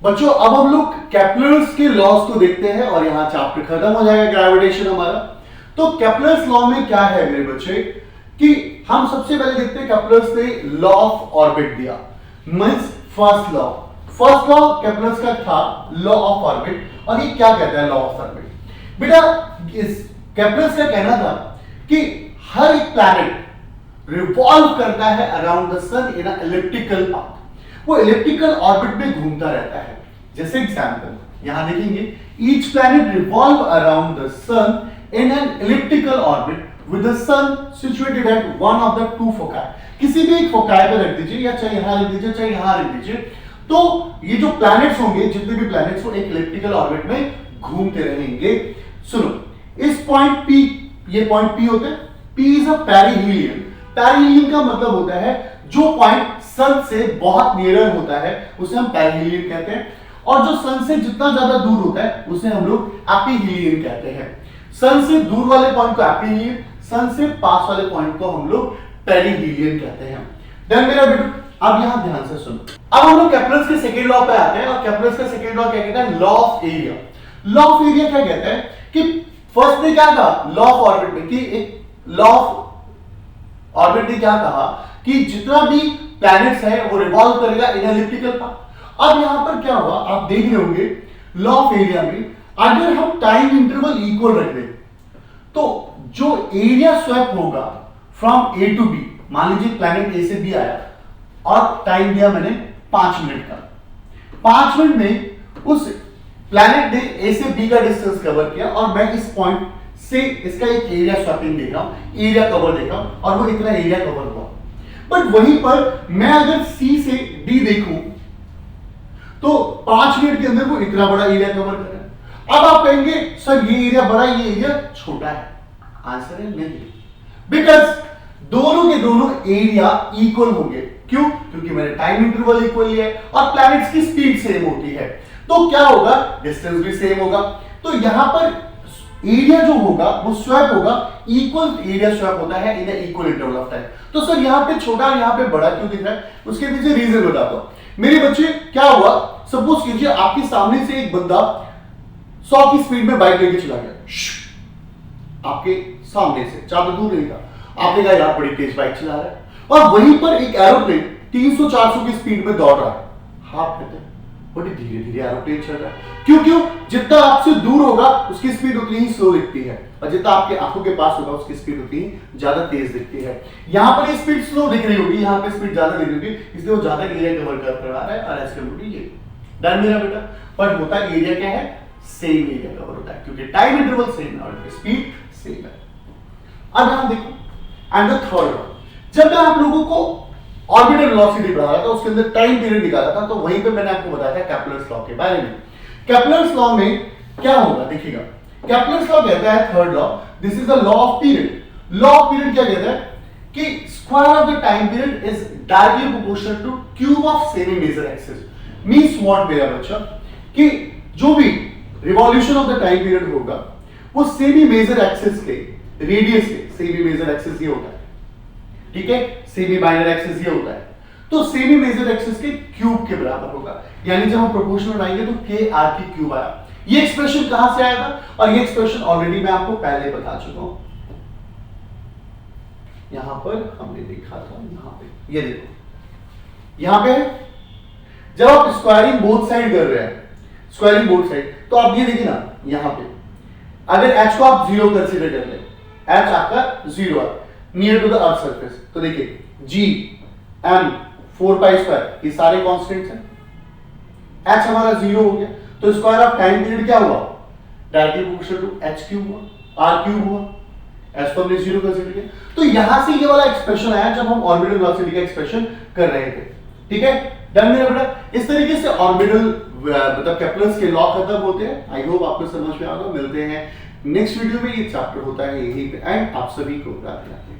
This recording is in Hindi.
बच्चों अब हम लोग केप्लर्स के लॉज को देखते हैं और यहां चैप्टर खत्म हो जाएगा ग्रेविटेशन हमारा। तो केप्लर्स लॉ में क्या है मेरे बच्चे कि हम सबसे पहले देखते हैं केप्लर्स ने लॉ ऑफ ऑर्बिट दिया, मींस फर्स्ट लॉ केप्लर्स का था लॉ ऑफ ऑर्बिट। और ये क्या कहता है लॉ ऑफ ऑर्बिट? बेटा इस केप्लर्स का कहना था कि हर एक प्लैनेट रिवॉल्व करता है around the sun in elliptical path, वो एलिप्टिकल ऑर्बिट में घूमता रहता है। जैसे एग्जांपल यहां देखेंगे, each planet revolve around the sun in an elliptical orbit with the sun situated at one of the two foci. किसी भी एक फोकाई पे रख दीजिए, या चाहे यहां रख दीजिए चाहे यहां रख दीजिए, तो ये जो प्लैनेट्स होंगे, जितने भी प्लैनेट्स, वो एक एलिप्टिकल ऑर्बिट में घूमते रहेंगे। सुनो, इस पॉइंट P, ये पॉइंट P होता है, P is a perihelion. Perihelion का मतलब होता है जो पॉइंट सन से बहुत नियरर होता है उसे हम पेरिहीलियन कहते हैं, और जो सन से जितना ज्यादा दूर होता है उसे हम लोग एपीहीलियन कहते हैं। सन से दूर वाले पॉइंट को एपीहीलियन, सन से पास वाले पॉइंट को हम लोग पेरिहीलियन कहते हैं। डन मेरा बेटा? अब यहां ध्यान से सुनो, अब हम लोग केप्लर्स के सेकंड लॉ पे आते हैं, और केप्लर्स का सेकंड लॉ क्या कहता है? Law of area. Law of area क्या कहता है कि फर्स्ट ने क्या कहा लॉ ऑफ ऑर्बिट में, कि एक लॉ ऑफ ऑर्बिट ने क्या कहा कि जितना भी प्लैनेट्स है वो रिवॉल्व करेगा इन एलिप्टिकल पाथ। अब यहां पर क्या हुआ, आप देख रहे होंगे लॉ ऑफ एरिया में अगर हम टाइम इंटरवल इक्वल रख दें तो जो एरिया स्वैप होगा फ्रॉम ए टू बी, मान लीजिए प्लैनेट ए से बी आया और टाइम दिया मैंने 5 मिनट का, 5 मिनट में उस प्लैनेट ने ए से बी का डिस्टेंस कवर किया और मैं इस पॉइंट से इसका एक एरिया स्वैपिंग देख रहा हूं, एरिया कवर देख रहा हूं, और वो इतना एरिया कवर हुआ। बट वहीं पर मैं अगर सी से डी देखूं तो 5 मिनट के अंदर वो इतना बड़ा एरिया कवर कर रहा है। अब आप कहेंगे सर ये एरिया बड़ा ये एरिया छोटा है। आंसर है नहीं, बिकॉज दोनों के दोनों एरिया इक्वल होंगे। क्यों? क्योंकि मैंने टाइम इंटरवल इक्वल लिया है और प्लैनेट्स की स्पीड सेम होती है, तो क्या होगा, डिस्टेंस भी सेम होगा। तो यहां पर एरिया जो होगा वो स्वैप होगा, इक्वल एरिया स्वैप होता है in equal interval of time. तो सर यहां पे छोटा यहां पे बड़ा क्यों दिख रहा है? उसके पीछे रीजन बताता हूं। मेरे बच्चे क्या हुआ, सपोज कीजिए आपके सामने से एक बंदा 100 की स्पीड में बाइक लेके चला गया, आपके सामने से, ज्यादा दूर नहीं था, आपने कहा यार बड़ी तेज बाइक चला रहा है, और वहीं पर एक एरोप्लेन 300-400 की स्पीड में दौड़ रहा है। आप कहते हैं बड़ी धीरे धीरे एरोप्लेन चल रहा है। क्यों? जितना आपसे दूर होगा उसकी स्पीड उतनी ही स्लो दिखती है, और जितना आपके आंखों के पास होगा उसकी स्पीड उतनी ही ज्यादा तेज दिखती है। यहां पर ये स्पीड स्लो दिख रही होगी, यहां पे स्पीड ज्यादा दिख रही होगी, इसलिए वो ज्यादा एरिया कवर कर रहा है, और एज कम्पेयर टू ये। डन मेरा बेटा? पर होता एरिया क्या है? सेम एरिया कवर होता है, क्योंकि टाइम इंटरवल सेम है और स्पीड सेम है। अब यहां देखो, एंड द थर्ड लॉ, जब मैं आप लोगों को ऑर्बिटल वेलोसिटी पढ़ा रहा था उसके अंदर टाइम पीरियड निकाला था, तो वहीं पे मैंने आपको बताया था केप्लर्स लॉ के बारे में। केप्लर्स लॉ में क्या होगा देखिएगा, केप्लर्स लॉ कहता है third law, this is the law of period. Law of period क्या कहता है कि square of the time period is directly proportional to cube of semi major axis. Means what मेरा बच्चा, कि जो भी revolution of the time period होगा वो सेमी मेजर एक्सिस के रेडियस के, सेमी मेजर एक्सिस ये होता है, ठीक है, सेमी माइनर एक्सिस ये होता है, तो सेमी मेजर एक्सिस के क्यूब के बराबर होगा। यानी जब हम प्रोपोर्शनल बनाएंगे तो के आर की क्यूब आया। ये एक्सप्रेशन कहां से आया था? और ये एक्सप्रेशन ऑलरेडी मैं आपको पहले बता चुका हूं, यहां पर हमने देखा था, यहां पे ये देखो, यहां पे जब आप स्क्वायरिंग बोथ साइड कर रहे हैं, स्क्वायरिंग बोथ साइड, तो आप ये देखिए ना, यहां पे अगर h को आप 0 कंसीडर कर ले, h आपका 0 है near to the earth surface, तो देखिए g m 4 पाई स्क्वायर ये सारे कांस्टेंट्स हैं, h हमारा 0 हो गया, तो स्क्वायर ऑफ टाइम पीरियड क्या हुआ? Directly proportional to h cube हुआ, r क्यूब हुआ, h को हमने 0 कंसीडर किया। तो यहां से ये वाला एक्सप्रेशन आया जब हम ऑर्बिटल वेलोसिटी का एक्सप्रेशन कर रहे थे, ठीक है। डन मेरा बेटा? इस तरीके से ऑर्बिटल मतलब केप्लर्स के लॉ खत्म होते हैं। आई होप आपको समझ में आ गया। मिलते हैं नेक्स्ट वीडियो में, ये चैप्टर होता है यही पे, एंड आप सभी को राधे राधे।